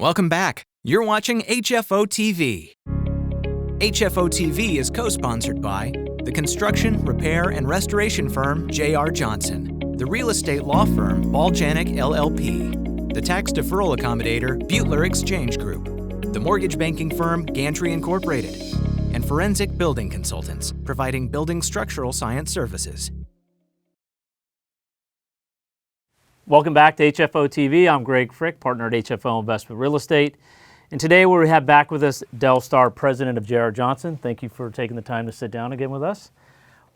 Welcome back. You're watching HFO-TV. HFO-TV is co-sponsored by the construction, repair, and restoration firm J.R. Johnson, the real estate law firm Baljanik LLP, the tax deferral accommodator Butler Exchange Group, the mortgage banking firm Gantry Incorporated, and forensic building consultants providing building structural science services. Welcome back to HFO TV. I'm Greg Frick, partner at HFO Investment Real Estate. And today we have back with us Del Starr, president of J.R. Johnson. Thank you for taking the time to sit down again with us.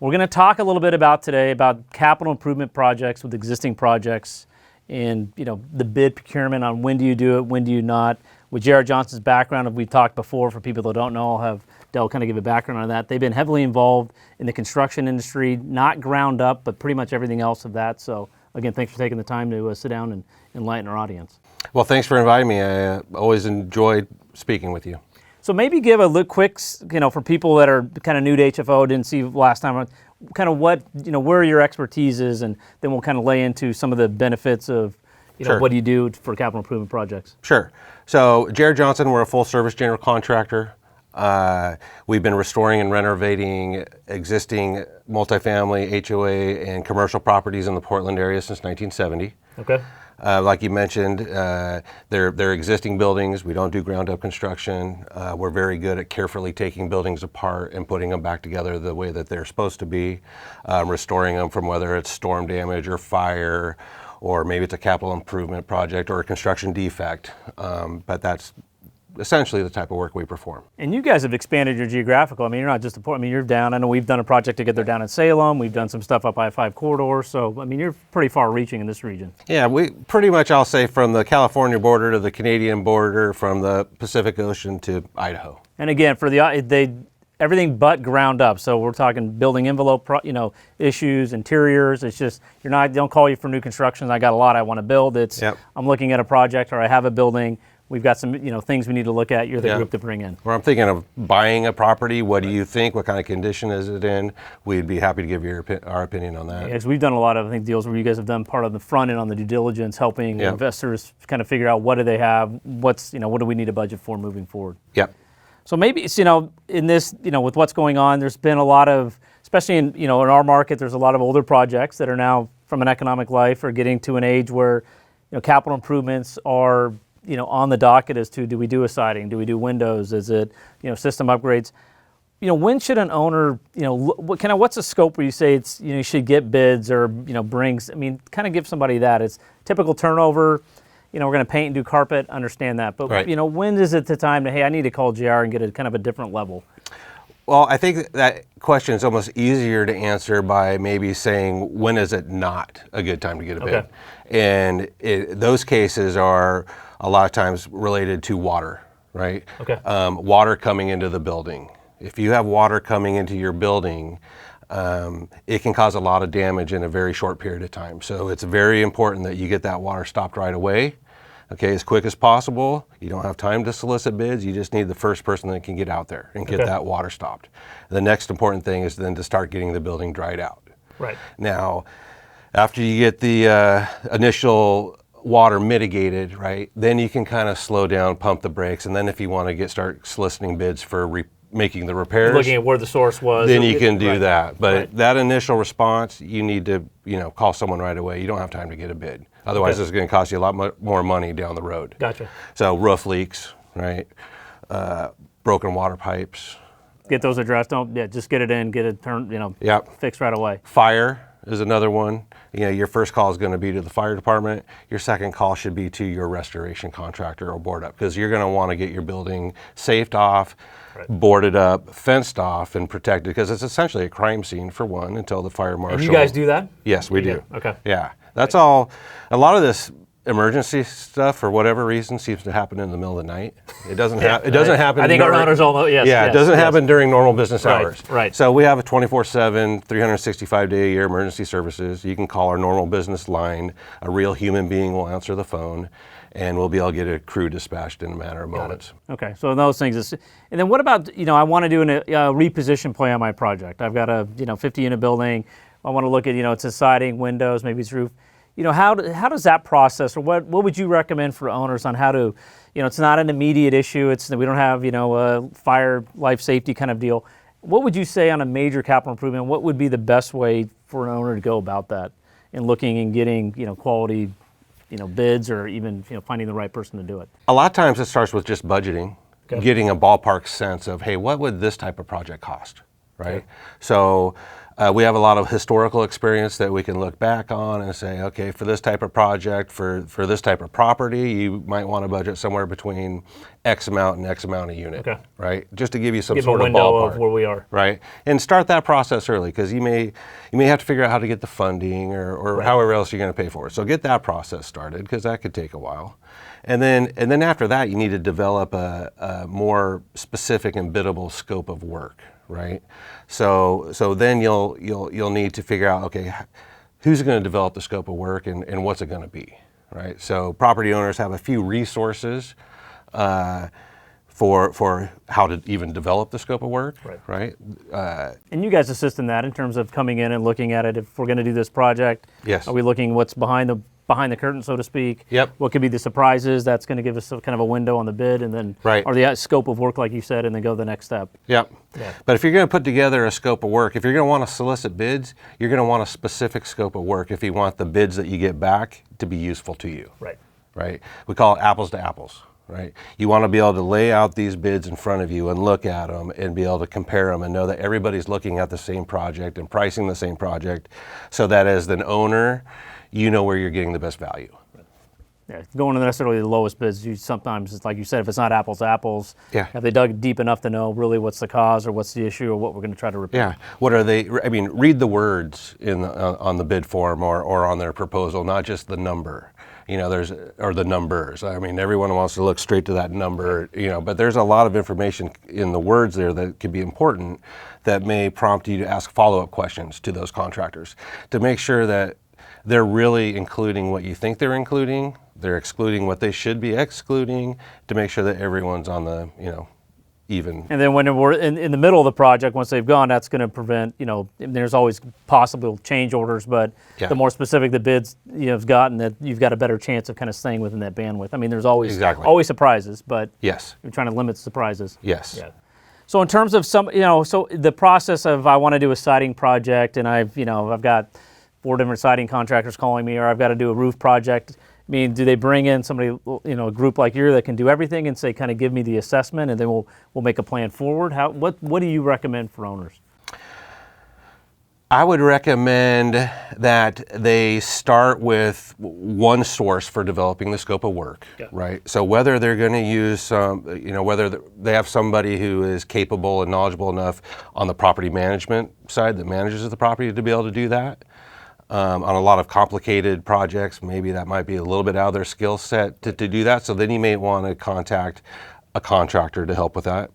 We're going to talk a little bit today about capital improvement projects with existing projects and, the bid procurement on when do you do it, when do you not. With J.R. Johnson's background, we've talked before, for people that don't know, I'll have Del kind of give a background on that. They've been heavily involved in the construction industry, not ground up, but pretty much everything else of that. So again, thanks for taking the time to sit down and enlighten our audience. Well, thanks for inviting me. I always enjoyed speaking with you. So maybe give a quick, for people that are kind of new to HFO, didn't see last time, kind of what, where your expertise is, and then we'll kind of lay into some of the benefits of, Sure. What do you do for capital improvement projects? Sure. So J.R. Johnson, we're a full service general contractor. We've been restoring and renovating existing multifamily, HOA, and commercial properties in the Portland area since 1970. Okay. Like you mentioned, they're existing buildings. We don't do ground up construction. We're very good at carefully taking buildings apart and putting them back together the way that they're supposed to be, restoring them from whether it's storm damage or fire, or maybe it's a capital improvement project or a construction defect. But that's essentially the type of work we perform. And you guys have expanded your geographical. You're not just a port. You're down. I know we've done a project together down in Salem. We've done some stuff up I-5 corridor. So, you're pretty far reaching in this region. Yeah, we pretty much, I'll say, from the California border to the Canadian border, from the Pacific Ocean to Idaho. And again, for everything but ground up. So we're talking building envelope, issues, interiors. It's just, they don't call you for new construction. I got a lot I want to build. It's, Yep. I'm looking at a project, or I have a building. We've got some, things we need to look at. You're the group to bring in. Or I'm thinking of buying a property. What do you think? What kind of condition is it in? We'd be happy to give you our opinion on that. Yeah, because we've done a lot of, deals where you guys have done part of the front end on the due diligence, helping investors kind of figure out what do they have, what do we need a budget for moving forward. Yep. So maybe it's, in this, with what's going on, there's been a lot of, especially in our market, there's a lot of older projects that are now from an economic life or getting to an age where, capital improvements are, on the docket as to, do we do a siding? Do we do windows? Is it, system upgrades? When should an owner, what's the scope where you say it's, you should get bids or, brings, kind of give somebody that. It's typical turnover. We're going to paint and do carpet, understand that. But, right. When is it the time to, hey, I need to call JR and get a kind of a different level? Well, I think that question is almost easier to answer by maybe saying, when is it not a good time to get a bid? Okay. And those cases are a lot of times related to water, right? Okay. Water coming into the building. If you have water coming into your building, it can cause a lot of damage in a very short period of time. So it's very important that you get that water stopped right away. Okay, as quick as possible. You don't have time to solicit bids. You just need the first person that can get out there and get that water stopped. The next important thing is then to start getting the building dried out. Right. Now, after you get the initial water mitigated, right, then you can kind of slow down, pump the brakes, and then if you want to start soliciting bids for making the repairs, looking at where the source was, then you can do that. But Right. that initial response, you need to call someone right away. You don't have time to get a bid. Otherwise, it's going to cost you a lot more money down the road. Gotcha. So roof leaks, right? Broken water pipes. Get those addressed. Just get it in, get it turned, fixed right away. Fire is another one. Your first call is going to be to the fire department. Your second call should be to your restoration contractor or board up, because you're going to want to get your building safed off, boarded up, fenced off, and protected, because it's essentially a crime scene for one until the fire marshal. And you guys do that? Yes, we do. Okay. Yeah, that's all. A lot of this emergency stuff, for whatever reason, seems to happen in the middle of the night. It doesn't happen. It doesn't happen. I think our owners all know. Yes. Yeah, it doesn't happen during normal business hours. Right. So we have a 24/7, 365-day-a-year emergency services. You can call our normal business line. A real human being will answer the phone, and we'll be able to get a crew dispatched in a matter of moments. Okay, so those things. And then what about, I want to do a reposition play on my project. I've got a 50-unit building. I want to look at, it's a siding, windows, maybe it's roof. How does that process, or what would you recommend for owners on how to, it's not an immediate issue. We don't have, a fire, life safety kind of deal. What would you say on a major capital improvement? What would be the best way for an owner to go about that in looking and getting, quality, bids, or even, finding the right person to do it? A lot of times it starts with just budgeting, getting a ballpark sense of, hey, what would this type of project cost, right? So we have a lot of historical experience that we can look back on and say, okay, for this type of project, for this type of property, you might want to budget somewhere between X amount and X amount a unit, right? Just to give you some sort of window ballpark of where we are, right? And start that process early, because you may have to figure out how to get the funding or however else you're going to pay for it. So get that process started, because that could take a while. And then after that, you need to develop a more specific and biddable scope of work, right? So then you'll need to figure out, okay, who's going to develop the scope of work and what's it going to be, right? So property owners have a few resources for how to even develop the scope of work, right? And you guys assist in that in terms of coming in and looking at it. If we're going to do this project, yes. Are we looking what's behind the curtain, so to speak? Yep. What could be the surprises? That's going to give us kind of a window on the bid, and then or the scope of work, like you said, and then go to the next step. Yep. Yeah. But if you're going to put together a scope of work, if you're going to want to solicit bids, you're going to want a specific scope of work if you want the bids that you get back to be useful to you. Right. We call it apples to apples. Right. You want to be able to lay out these bids in front of you and look at them and be able to compare them and know that everybody's looking at the same project and pricing the same project, so that as an owner, you know where you're getting the best value. Yeah, going to necessarily the lowest bids, sometimes it's like you said, if it's not apples to apples, have they dug deep enough to know really what's the cause or what's the issue or what we're going to try to repair? Yeah, what are they? I mean, read the words on the bid form or on their proposal, not just the number. Or the numbers. I mean, everyone wants to look straight to that number, but there's a lot of information in the words there that could be important, that may prompt you to ask follow-up questions to those contractors to make sure that they're really including what you think they're including, they're excluding what they should be excluding, to make sure that everyone's on the, even. And then when we're in the middle of the project, once they've gone, that's going to prevent, there's always possible change orders, but the more specific the bids have gotten, that you've got a better chance of kind of staying within that bandwidth. I mean, there's always surprises, but you're trying to limit surprises. Yes. Yeah. So in terms of so the process of, I want to do a siding project, and I've got 4 different siding contractors calling me, or I've got to do a roof project. I mean, do they bring in somebody, a group like you that can do everything and say, kind of give me the assessment, and then we'll make a plan forward? What do you recommend for owners? I would recommend that they start with one source for developing the scope of work, right? So whether they're going to use whether they have somebody who is capable and knowledgeable enough on the property management side that manages the property to be able to do that. On a lot of complicated projects, maybe that might be a little bit out of their skill set to do that. So then you may want to contact a contractor to help with that,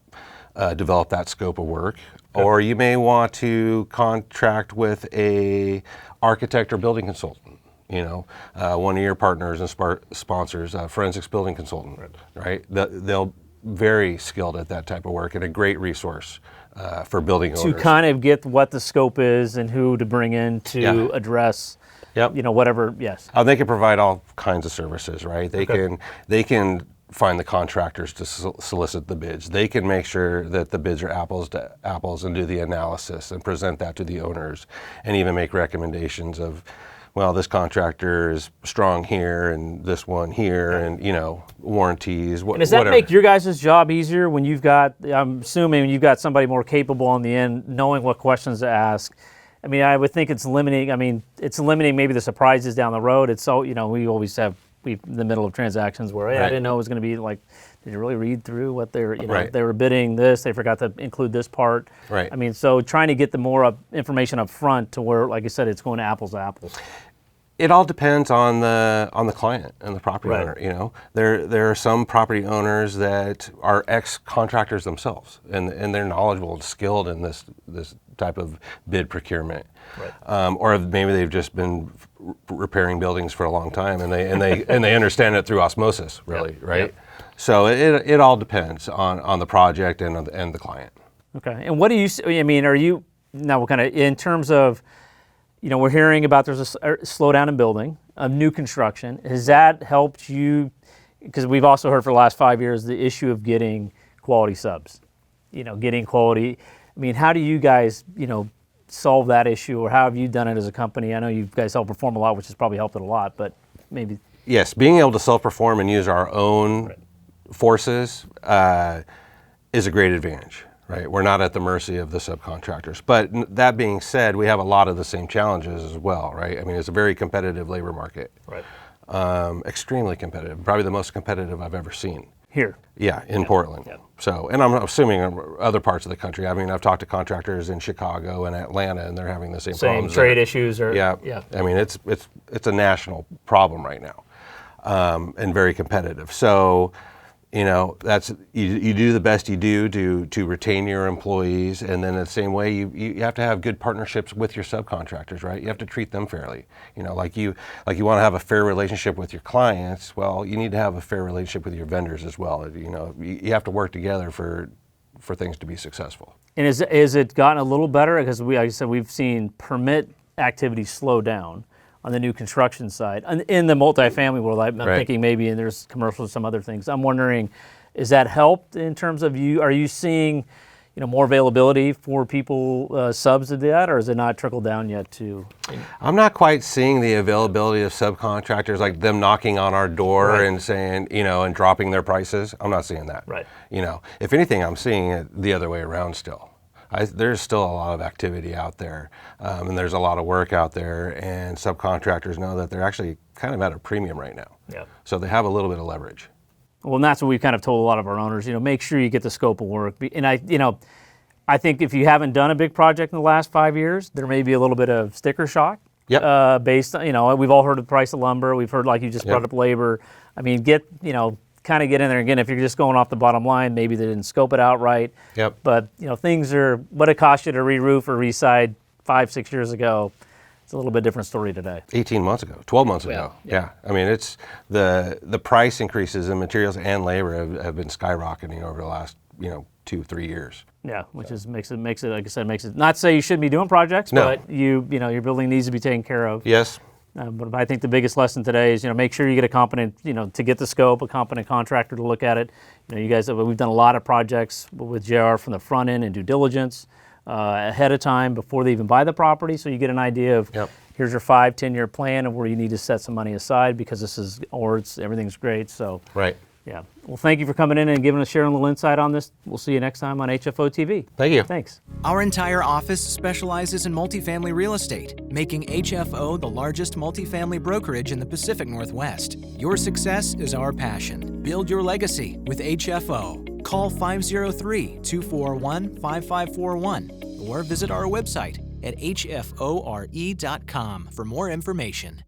develop that scope of work. Or you may want to contract with a architect or building consultant, one of your partners and sponsors, forensics building consultant, right? They'll very skilled at that type of work and a great resource for building owners. To kind of get what the scope is and who to bring in to address, whatever. Yes. They can provide all kinds of services, right? They can find the contractors to solicit the bids. They can make sure that the bids are apples to apples and do the analysis and present that to the owners, and even make recommendations of, well, this contractor is strong here and this one here, and warranties. And does that make your guys' job easier when you've got, I'm assuming you've got somebody more capable on the end, knowing what questions to ask? I mean, I would think it's limiting maybe the surprises down the road. It's so, we always have, in the middle of transactions where, I didn't know it was going to be like, did you really read through what they're, they were bidding this, they forgot to include this part. Right. I mean, so trying to get the more information up front to where, like I said, it's going to apples to apples. It all depends on the client and the property owner. There are some property owners that are ex-contractors themselves, and they're knowledgeable and skilled in this type of bid procurement. Or maybe they've just been repairing buildings for a long time, and they understand it through osmosis, really, right? Yep. So it all depends on the project and the client. Okay. And what do you? I mean, are you now kind of in terms of? We're hearing about there's a slowdown in building, new construction. Has that helped you because we've also heard for the last 5 years the issue of getting quality subs, getting quality. I mean, how do you guys, solve that issue, or how have you done it as a company? I know you guys help perform a lot, which has probably helped it a lot, but maybe. Yes, being able to self-perform and use our own forces is a great advantage, right? We're not at the mercy of the subcontractors. But that being said, we have a lot of the same challenges as well, right? I mean, it's a very competitive labor market. Right. Extremely competitive, probably the most competitive I've ever seen. Here. Yeah, in Portland. Yeah. So, and I'm assuming other parts of the country. I mean, I've talked to contractors in Chicago and Atlanta, and they're having the same problems. Trade issues, or yeah. I mean, it's a national problem right now, and very competitive. So, that's you do the best you do to retain your employees, and then the same way you have to have good partnerships with your subcontractors, right? You have to treat them fairly. Like you want to have a fair relationship with your clients. Well, you need to have a fair relationship with your vendors as well. You have to work together for things to be successful. And is it gotten a little better? Because like I said, we've seen permit activity slow down on the new construction side. In the multifamily world, I'm thinking maybe, and there's commercials and some other things. I'm wondering, is that helped in terms of are you seeing, more availability for people, subs to that, or is it not trickled down yet to? I'm not quite seeing the availability of subcontractors, like them knocking on our door and saying, and dropping their prices. I'm not seeing that. Right. If anything, I'm seeing it the other way around still. There's still a lot of activity out there, and there's a lot of work out there, and subcontractors know that they're actually kind of at a premium right now. Yeah. So they have a little bit of leverage. Well, and that's what we've kind of told a lot of our owners, make sure you get the scope of work. And I think if you haven't done a big project in the last 5 years, there may be a little bit of sticker shock. Yep. Based on, we've all heard of the price of lumber. We've heard, like you just brought up, labor. I mean, kind of get in there. Again, if you're just going off the bottom line, maybe they didn't scope it out right. Yep. But, things are, what it cost you to re-roof or re-side 5-6 years ago, it's a little bit different story today. 18 months ago, 12 months ago. Yeah. I mean, it's the price increases in materials and labor have been skyrocketing over the last, 2-3 years. Yeah, which makes it, like I said, not to say you shouldn't be doing projects, but your building needs to be taken care of. Yes. But I think the biggest lesson today is, make sure you get a competent, to get the scope, a competent contractor to look at it. You guys, we've done a lot of projects with JR from the front end and due diligence ahead of time before they even buy the property. So you get an idea of, here's your 5-10 year plan of where you need to set some money aside because everything's great. So. Right. Yeah. Well, thank you for coming in and sharing a little insight on this. We'll see you next time on HFO-TV. Thank you. Thanks. Our entire office specializes in multifamily real estate, making HFO the largest multifamily brokerage in the Pacific Northwest. Your success is our passion. Build your legacy with HFO. Call 503-241-5541 or visit our website at hfore.com for more information.